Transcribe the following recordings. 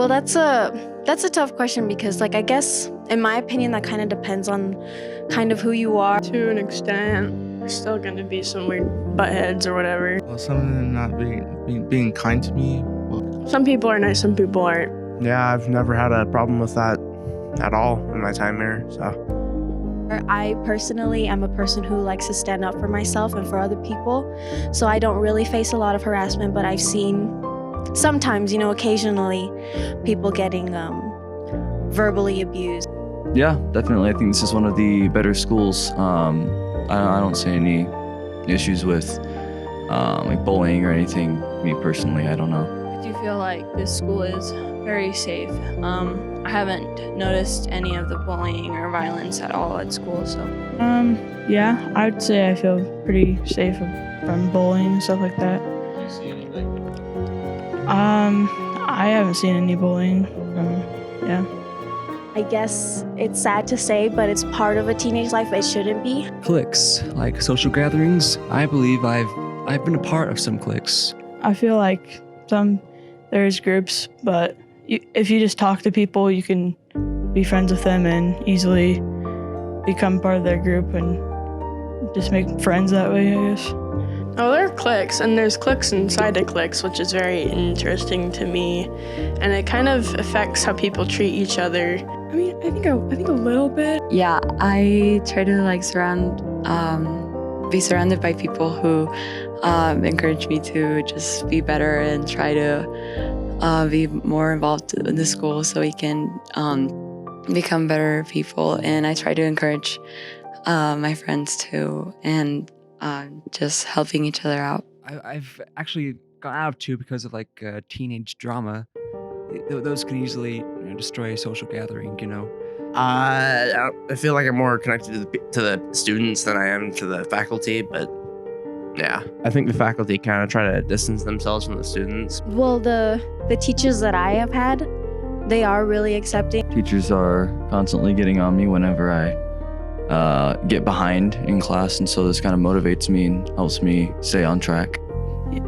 Well, that's a tough question because, like, I guess in my opinion, that kind of depends on kind of who you are. To an extent, there's still going to be some weird butt heads or whatever. Well, some of them not being kind to me. Well, Some people are nice, some people aren't. yeah, I've never had a problem with that at all in my time here. So I personally am a person who likes to stand up for myself and for other people, so I don't really face a lot of harassment, but I've seen sometimes, occasionally people getting verbally abused. Yeah, definitely. I think this is one of the better schools. I don't see any issues with like bullying or anything. Me personally, I don't know. I do feel like this school is very safe. I haven't noticed any of the bullying or violence at all at school, so. Yeah, I would say I feel pretty safe from bullying and stuff like that. Do you see anything? I haven't seen any bullying yeah. I guess it's sad to say, but it's part of a teenage life. It shouldn't be. Cliques, like social gatherings. I believe I've been a part of some cliques. I feel like there's groups, but if you just talk to people, you can be friends with them and easily become part of their group and just make friends that way, I guess. Oh, there are cliques, and there's cliques inside the cliques, which is very interesting to me, and it kind of affects how people treat each other. I mean, I think a little bit. Yeah, I try to be surrounded by people who encourage me to just be better and try to be more involved in the school so we can become better people. And I try to encourage my friends too, and just helping each other out. I've actually gone out of two because of like teenage drama. Those can easily destroy a social gathering, I feel like I'm more connected to the students than I am to the faculty, but yeah, I think the faculty kind of try to distance themselves from the students. Well, the teachers that I have had, they are really accepting. Teachers are constantly getting on me whenever I get behind in class, and so this kind of motivates me and helps me stay on track.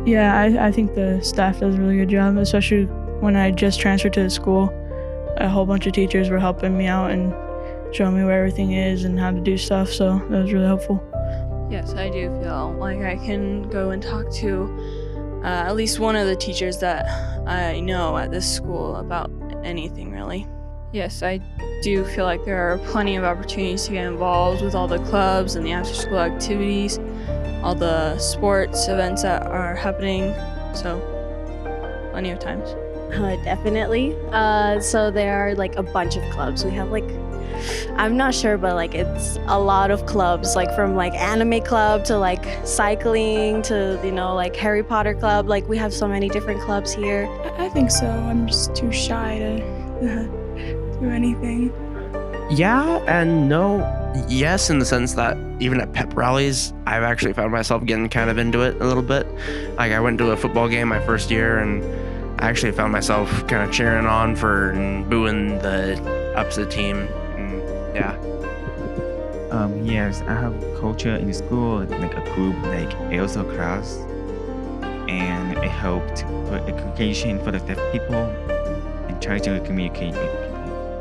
Yeah, I think the staff does a really good job, especially when I just transferred to the school. A whole bunch of teachers were helping me out and showing me where everything is and how to do stuff, so that was really helpful. Yes, I do feel like I can go and talk to at least one of the teachers that I know at this school about anything, really. Yes, I do feel like there are plenty of opportunities to get involved with all the clubs and the after-school activities, all the sports events that are happening, so plenty of times. Definitely. So there are like a bunch of clubs. We have I'm not sure, but it's a lot of clubs, from anime club to cycling to, Harry Potter club. We have so many different clubs here. I think so. I'm just too shy to do anything. Yeah and no. Yes, in the sense that even at pep rallies, I've actually found myself getting kind of into it a little bit. I went to a football game my first year, and I actually found myself kind of cheering on for and booing the opposite team. And yeah. Yes, I have culture in school, like a group like ELSA class, and it helped for education for the deaf people and try to communicate with people.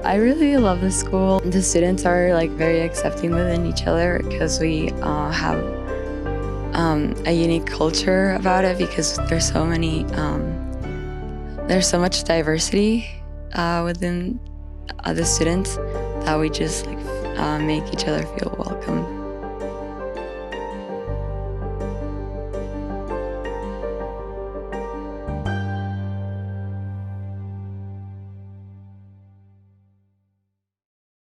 I really love the school. The students are very accepting within each other because we have a unique culture about it because there's so many, there's so much diversity within the students that we just make each other feel welcome.